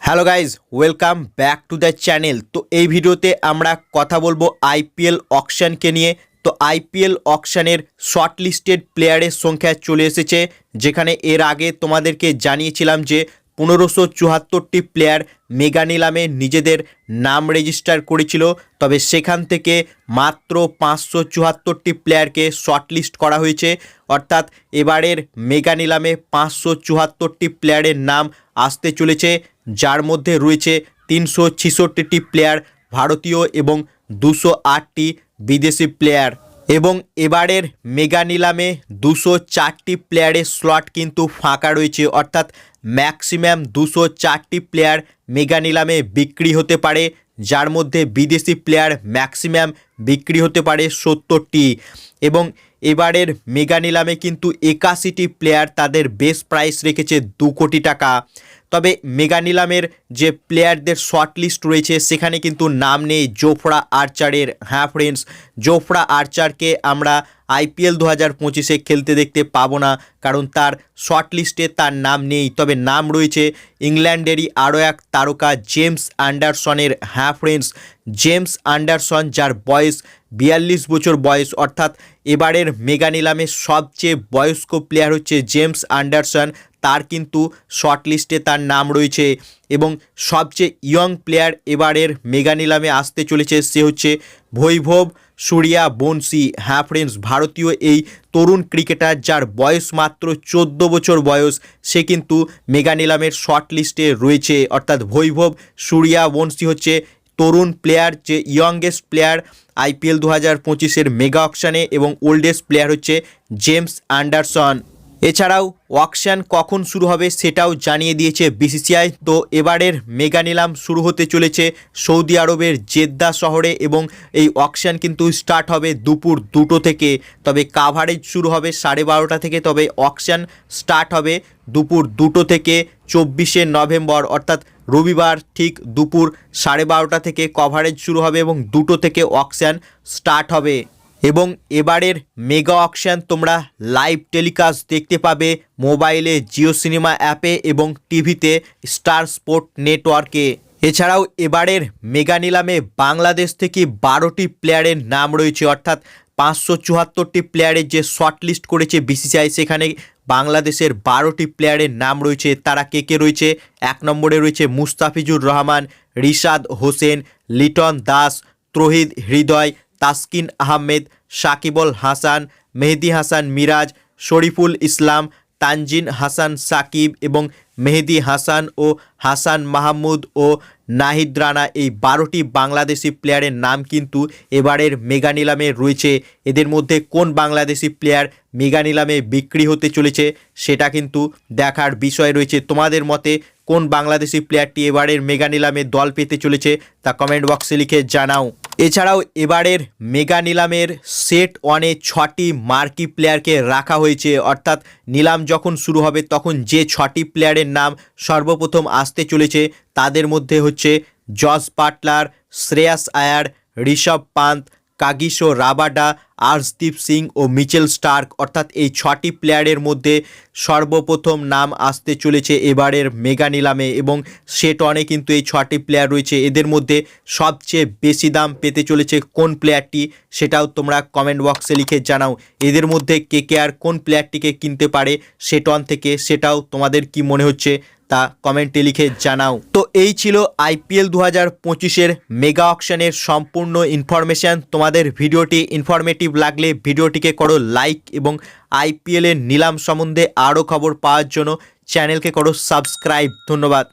Hello guys, welcome back to the channel. তো এই ভিডিওতে আমরা কথা বলবো আইপিএল অকশনকে নিয়ে। তো আইপিএল অকশনের শর্ট লিস্টেড প্লেয়ারের সংখ্যা চলে এসেছে, যেখানে এর আগে তোমাদেরকে জানিয়েছিলাম যে 1574টি প্লেয়ার মেগা নিলামে নিজেদের নাম রেজিস্টার করেছিল। তবে সেখান থেকে মাত্র 574টি প্লেয়ারকে শর্টলিস্ট করা হয়েছে। অর্থাৎ এবারের মেগা নিলামে 574টি প্লেয়ারের নাম আসতে চলেছে, যার মধ্যে রয়েছে 366টি প্লেয়ার ভারতীয় এবং 208টি বিদেশি প্লেয়ার। এবং এবারের মেগা নিলামে 204টি প্লেয়ারের স্লট কিন্তু ফাঁকা রয়েছে, অর্থাৎ ম্যাক্সিমাম 204টি প্লেয়ার মেগা নিলামে বিক্রি হতে পারে, যার মধ্যে বিদেশি প্লেয়ার ম্যাক্সিমাম বিক্রি হতে পারে 70টি। এবং এবারের মেগা নিলামে কিন্তু 81টি প্লেয়ার তাদের বেস প্রাইস রেখেছে 2 কোটি টাকা। তবে মেগা নিলামের যে প্লেয়ারদের শর্ট লিস্ট রয়েছে সেখানে কিন্তু নাম নেই জোফরা আর্চারের। হ্যাঁ ফ্রেন্ডস, জোফরা আর্চারকে আমরা আইপিএল 2025-এ খেলতে দেখতে পাবো না, কারণ তার শর্ট লিস্টে তার নাম নেই। তবে নাম রয়েছে ইংল্যান্ডেরই আরও এক তারকা জেমস অ্যান্ডারসনের। হ্যাঁ ফ্রেন্ডস, জেমস অ্যান্ডারসন, যার বয়স 42 বছর বয়স, অর্থাৎ এবারের মেগা নিলামের সবচেয়ে বয়স্ক প্লেয়ার হচ্ছে জেমস অ্যান্ডারসন। তার কিন্তু শর্ট লিস্টে তার নাম রয়েছে। এবং সবচেয়ে ইয়ং প্লেয়ার এবারের মেগা নিলামে আসতে চলেছে, সে হচ্ছে বৈভব সূর্যবংশী। হ্যাঁ ফ্রেন্ডস, ভারতীয় এই তরুণ ক্রিকেটার, যার বয়স মাত্র 14 বছর বয়স, সে কিন্তু মেগা নিলামের শর্ট লিস্টে রয়েছে। অর্থাৎ বৈভব সূর্যবংশী হচ্ছে তরুণ প্লেয়ার, যে ইয়ংগেস্ট প্লেয়ার আইপিএল 2025-এর মেগা অকশনে, এবং ওল্ডেস্ট প্লেয়ার হচ্ছে জেমস অ্যান্ডারসন। এছাড়াও অকশন কখন শুরু হবে সেটাও জানিয়ে দিয়েছে বিসিসিআই। তো এবারের মেগা নিলাম শুরু হতে চলেছে সৌদি আরবের জেদ্দা শহরে, এবং এই অকশন কিন্তু স্টার্ট হবে দুপুর 2টো থেকে। তবে কাভারেজ শুরু হবে 12:30 থেকে। তবে অকশন স্টার্ট হবে দুপুর 2টো থেকে 24শে নভেম্বর, অর্থাৎ রবিবার ঠিক দুপুর 12:30 থেকে কভারেজ শুরু হবে এবং 2টো থেকে অকশন স্টার্ট হবে। এবং এবারের মেগা অকশন তোমরা লাইভ টেলিকাস্ট দেখতে পাবে মোবাইলে জিও সিনেমা অ্যাপে এবং টিভিতে স্টার স্পোর্ট নেটওয়ার্কে। এছাড়াও এবারের মেগা নিলামে বাংলাদেশ থেকে 12টি প্লেয়ারের নাম রয়েছে, অর্থাৎ 574টি প্লেয়ারের যে শর্ট লিস্ট করেছে বিসিসিআই, সেখানে বাংলাদেশের 12টি প্লেয়ারের নাম রয়েছে। তারা কে কে রয়েছে? 1 নম্বরে রয়েছে মুস্তাফিজুর রহমান, রিশাদ হোসেন, লিটন দাস, তৌহিদ হৃদয়, তাসকিন আহমেদ, সাকিবুল হাসান, মেহেদি হাসান মিরাজ, শরীফুল ইসলাম, তানজিন হাসান সাকিব এবং মেহেদি হাসান ও হাসান মাহমুদ ও নাহিদ রানা। এই 12টি বাংলাদেশি প্লেয়ারের নাম কিন্তু এবারের মেগা নিলামে রয়েছে। এদের মধ্যে কোন বাংলাদেশি প্লেয়ার মেগা নিলামে বিক্রি হতে চলেছে সেটা কিন্তু দেখার বিষয় রয়েছে। তোমাদের মতে কোন বাংলাদেশি প্লেয়ারটি এবারের মেগা নিলামে দল পেতে চলেছে তা কমেন্ট বক্সে লিখে জানাও। এছাড়াও এবারের মেগা নিলামের সেট 1-এ 6টি মার্কি প্লেয়ারকে রাখা হয়েছে, অর্থাৎ নিলাম যখন শুরু হবে তখন যে 6টি প্লেয়ারের নাম সর্বপ্রথম আসতে চলেছে তাদের মধ্যে হচ্ছে জস বাটলার, শ্রেয়াস আয়ার, ঋষভ পান্ত, কাগিসো রাবাডা, আর্শদীপ সিং ও মিচেল স্টার্ক। অর্থাৎ এই 6টি প্লেয়ারের মধ্যে সর্বপ্রথম নাম আসতে চলেছে এবারের মেগা নিলামে, এবং সেট 1-এ কিন্তু এই 6টি প্লেয়ার রয়েছে। এদের মধ্যে সবচেয়ে বেশি দাম পেতে চলেছে কোন প্লেয়ারটি সেটাও তোমরা কমেন্ট বক্সে লিখে জানাও। এদের মধ্যে কে আর কোন প্লেয়ারটিকে কিনতে পারে সেট 1 থেকে, সেটাও তোমাদের কি মনে হচ্ছে তা কমেন্টে লিখে জানাও। তো এই ছিল আইপিএল 2025-এর মেগা অকশনের সম্পূর্ণ ইনফরমেশান। তোমাদের ভিডিওটি ইনফরমেটিভ লাগলে ভিডিওটিকে করো লাইক, এবং আইপিএলের নিলাম সম্বন্ধে আরও খবর পাওয়ার জন্য চ্যানেলকে করো সাবস্ক্রাইব। ধন্যবাদ।